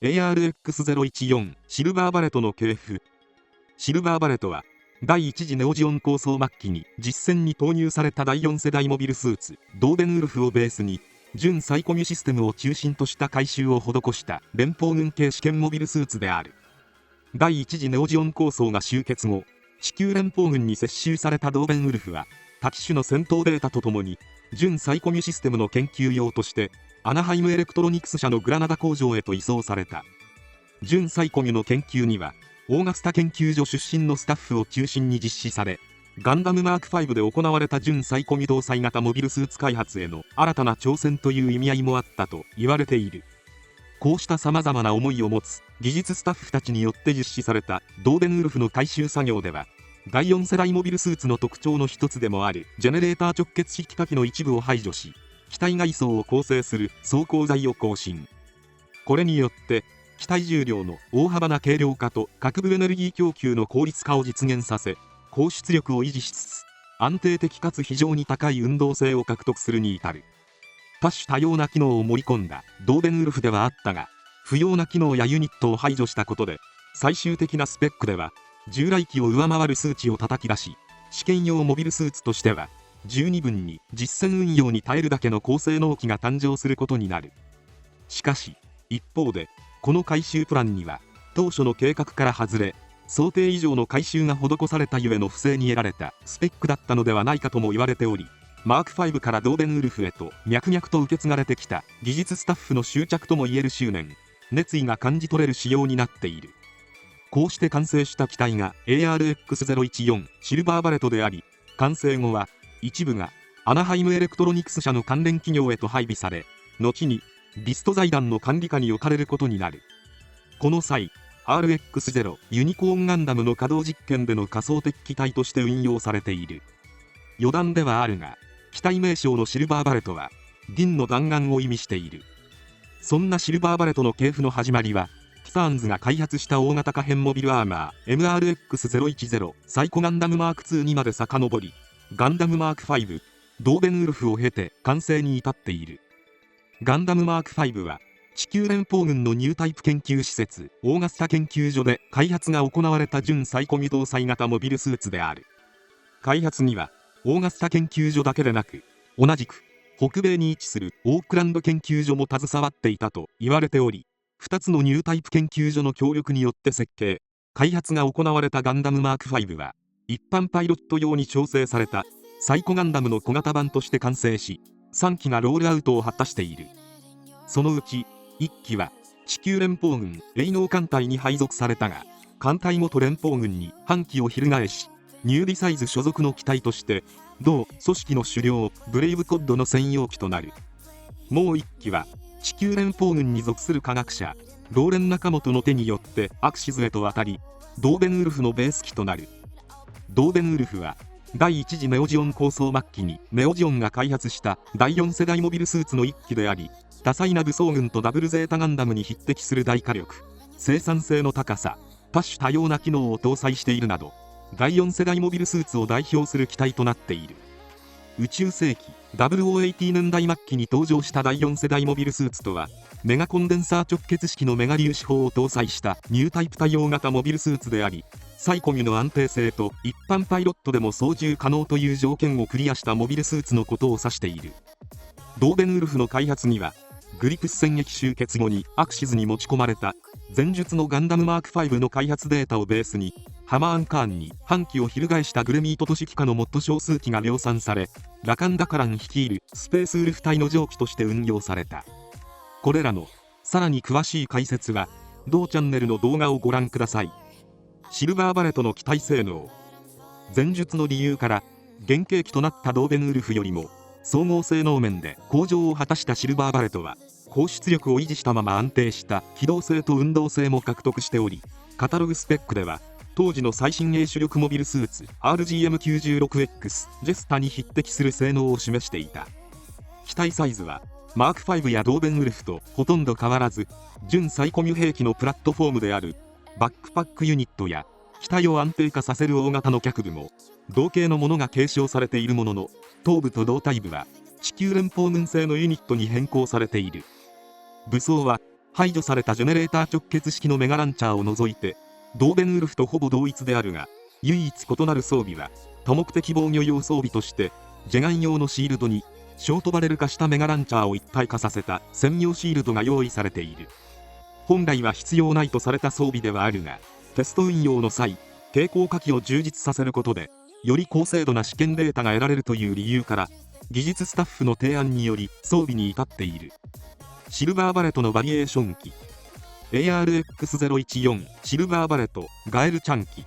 ARX014 シルバーバレットの系譜。シルバーバレットは第一次ネオジオン構想末期に実戦に投入された第4世代モビルスーツドーベンウルフをベースに準サイコミュシステムを中心とした改修を施した連邦軍系試験モビルスーツである。第一次ネオジオン構想が終結後、地球連邦軍に接収されたドーベンウルフは多機種の戦闘データとともに準サイコミュシステムの研究用としてアナハイムエレクトロニクス社のグラナダ工場へと移送された。準サイコミュの研究にはオーガスタ研究所出身のスタッフを中心に実施され、ガンダムマーク5で行われた準サイコミュ搭載型モビルスーツ開発への新たな挑戦という意味合いもあったと言われている。こうした様々な思いを持つ技術スタッフたちによって実施されたドーベンウルフの改修作業では、第4世代モビルスーツの特徴の一つでもあるジェネレーター直結式火器の一部を排除し、機体外装を構成する装甲材を更新。これによって機体重量の大幅な軽量化と各部エネルギー供給の効率化を実現させ、高出力を維持しつつ安定的かつ非常に高い運動性を獲得するに至る。多種多様な機能を盛り込んだドーベンウルフではあったが、不要な機能やユニットを排除したことで最終的なスペックでは従来機を上回る数値を叩き出し、試験用モビルスーツとしては十二分に実戦運用に耐えるだけの高性能機が誕生することになる。しかし一方でこの改修プランには当初の計画から外れ、想定以上の改修が施されたゆえの不正に得られたスペックだったのではないかとも言われており、マーク5からドーベンウルフへと脈々と受け継がれてきた技術スタッフの執着ともいえる執念、熱意が感じ取れる仕様になっている。こうして完成した機体が ARX014 シルバーバレットであり、完成後は一部がアナハイムエレクトロニクス社の関連企業へと配備され、後にリスト財団の管理下に置かれることになる。この際 RX0 ユニコーンガンダムの稼働実験での仮想的機体として運用されている。余談ではあるが、機体名称のシルバーバレットは銀の弾丸を意味している。そんなシルバーバレットの系譜の始まりは、ティサーンズが開発した大型可変モビルアーマー MRX010 サイコガンダムマーク2にまで遡り、ガンダムマーク5ドーベンウルフを経て完成に至っている。ガンダムマーク5は地球連邦軍のニュータイプ研究施設オーガスタ研究所で開発が行われた準サイコミ搭載型モビルスーツである。開発にはオーガスタ研究所だけでなく、同じく北米に位置するオークランド研究所も携わっていたと言われており、2つのニュータイプ研究所の協力によって設計開発が行われたガンダムマーク5は、一般パイロット用に調整されたサイコガンダムの小型版として完成し、3機がロールアウトを果たしている。そのうち1機は地球連邦軍レイノー艦隊に配属されたが、艦隊元連邦軍に反旗を翻し、ニューリサイズ所属の機体として同組織の首領ブレイブコッドの専用機となる。もう1機は地球連邦軍に属する科学者ローレン中本の手によってアクシズへと渡り、ドーベンウルフのベース機となる。ドーベンウルフは第一次ネオジオン構想末期にネオジオンが開発した第4世代モビルスーツの1機であり、多彩な武装群とダブルゼータガンダムに匹敵する大火力、生産性の高さ、多種多様な機能を搭載しているなど、第4世代モビルスーツを代表する機体となっている。宇宙世紀0080年代末期に登場した第4世代モビルスーツとは、メガコンデンサー直結式のメガ粒子砲を搭載したニュータイプ対応型モビルスーツであり、サイコミュの安定性と一般パイロットでも操縦可能という条件をクリアしたモビルスーツのことを指している。ドーベンウルフの開発には、グリプス戦役終結後にアクシズに持ち込まれた前述のガンダムマーク5の開発データをベースに、ハマーンカーンに反旗を翻したグレミート都市機下のモッド少数機が量産され、ラカンダカラン率いるスペースウルフ隊の上記として運用された。これらのさらに詳しい解説は同チャンネルの動画をご覧ください。シルバーバレットの機体性能。前述の理由から原型機となったドーベンウルフよりも総合性能面で向上を果たしたシルバーバレットは、高出力を維持したまま安定した機動性と運動性も獲得しており、カタログスペックでは当時の最新鋭主力モビルスーツ RGM96X ジェスタに匹敵する性能を示していた。機体サイズはマーク5やドーベンウルフとほとんど変わらず、準サイコミュ兵器のプラットフォームであるバックパックユニットや機体を安定化させる大型の脚部も同型のものが継承されているものの、頭部と胴体部は地球連邦軍製のユニットに変更されている。武装は排除されたジェネレーター直結式のメガランチャーを除いてドーベンウルフとほぼ同一であるが、唯一異なる装備は多目的防御用装備としてジェガン用のシールドにショートバレル化したメガランチャーを一体化させた専用シールドが用意されている。本来は必要ないとされた装備ではあるが、テスト運用の際傾向火器を充実させることでより高精度な試験データが得られるという理由から技術スタッフの提案により装備に至っている。シルバーバレットのバリエーション機 ARX014 シルバーバレットガエルチャン機。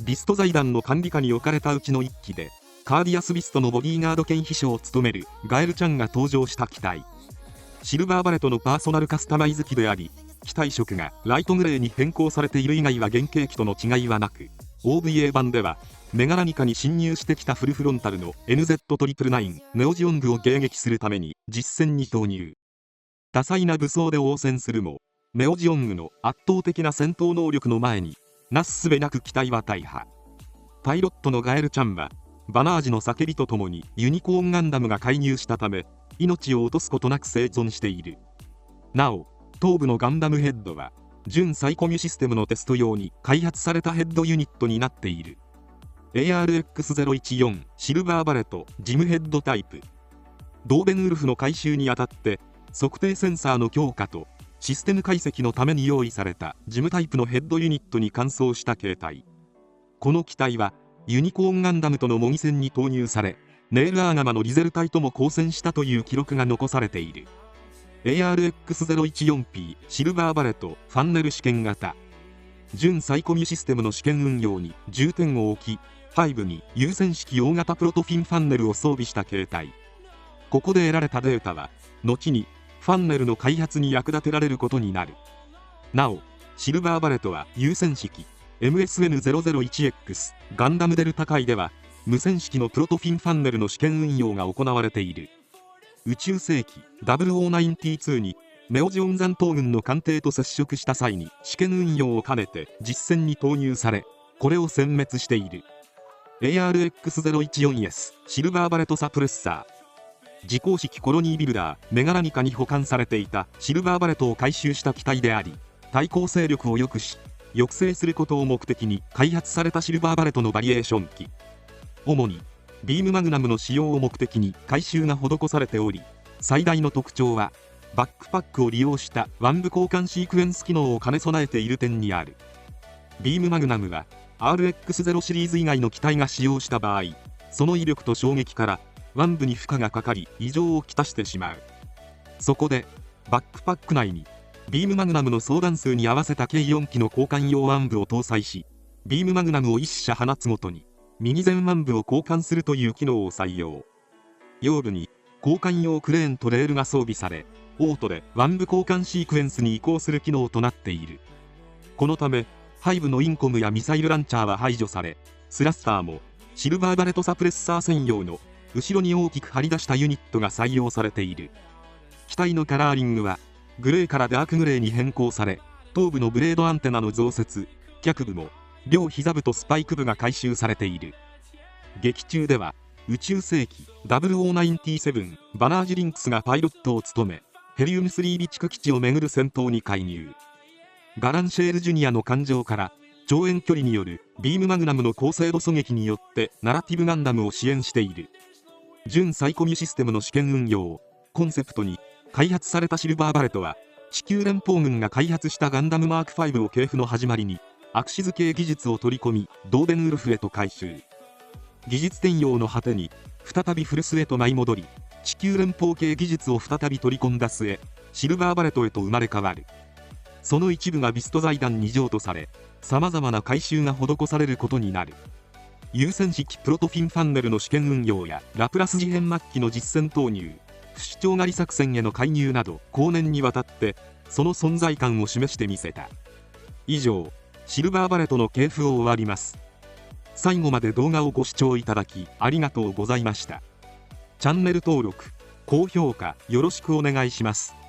ビスト財団の管理下に置かれたうちの1機でカーディアスビストのボディーガード兼秘書を務めるガエルちゃんが登場した機体。シルバーバレットのパーソナルカスタマイズ機であり、機体色がライトグレーに変更されている以外は原型機との違いはなく、 OVA 版ではメガラニカに侵入してきたフルフロンタルの NZ999 ネオジオングを迎撃するために実戦に投入。多彩な武装で応戦するもネオジオングの圧倒的な戦闘能力の前になすすべなく機体は大破。パイロットのガエルちゃんはバナージの叫びとともにユニコーンガンダムが介入したため命を落とすことなく生存している。なお頭部のガンダムヘッドは準サイコミュシステムのテスト用に開発されたヘッドユニットになっている。 ARX014 シルバーバレットジムヘッドタイプ。ドーベンウルフの回収にあたって測定センサーの強化とシステム解析のために用意されたジムタイプのヘッドユニットに換装した形態。この機体はユニコーンガンダムとの模擬戦に投入され、ネールアーガマのリゼル隊とも交戦したという記録が残されている。 ARX014P シルバーバレットファンネル試験型。準サイコミュシステムの試験運用に重点を置き、背部に優先式大型プロトフィンファンネルを装備した形態。ここで得られたデータは後にファンネルの開発に役立てられることになる。なおシルバーバレットは優先式 MSN001X ガンダムデルタ界では無線式のプロトフィンファンネルの試験運用が行われている。宇宙世紀0092にネオジオン残党軍の艦艇と接触した際に試験運用を兼ねて実戦に投入され、これを殲滅している。 ARX014S シルバーバレットサプレッサー。自公式コロニービルダーメガラニカに保管されていたシルバーバレットを回収した機体であり、対抗勢力を良くし抑制することを目的に開発されたシルバーバレットのバリエーション機。主にビームマグナムの使用を目的に回収が施されており、最大の特徴はバックパックを利用した腕部交換シークエンス機能を兼ね備えている点にある。ビームマグナムは RX0 シリーズ以外の機体が使用した場合、その威力と衝撃から腕部に負荷がかかり異常をきたしてしまう。そこでバックパック内にビームマグナムの総弾数に合わせた計4機の交換用腕部を搭載し、ビームマグナムを1射放つごとに右前腕部を交換するという機能を採用。腰部に交換用クレーンとレールが装備され、オートで腕部交換シークエンスに移行する機能となっている。このため背部のインコムやミサイルランチャーは排除され、スラスターもシルバーバレットサプレッサー専用の後ろに大きく張り出したユニットが採用されている。機体のカラーリングはグレーからダークグレーに変更され、頭部のブレードアンテナの増設、脚部も両膝部とスパイク部が回収されている。劇中では宇宙世紀0097バナージリンクスがパイロットを務め、ヘリウム3備蓄基地をめぐる戦闘に介入。ガランシェールジュニアの艦上から超遠距離によるビームマグナムの高精度狙撃によってナラティブガンダムを支援している。準サイコミュシステムの試験運用コンセプトに開発されたシルバーバレットは、地球連邦軍が開発したガンダムマーク5を系譜の始まりにアクシズ系技術を取り込みドーベンウルフへと改修。技術転用の果てに再びフルスへと舞い戻り、地球連邦系技術を再び取り込んだ末、シルバーバレットへと生まれ変わる。その一部がビスト財団に譲渡され、さまざまな改修が施されることになる。優先式プロトフィンファンネルの試験運用やラプラス事変末期の実戦投入、不死鳥狩り作戦への介入など後年にわたってその存在感を示してみせた。以上、シルバーバレットの系譜を終わります。最後まで動画をご視聴いただきありがとうございました。チャンネル登録、高評価よろしくお願いします。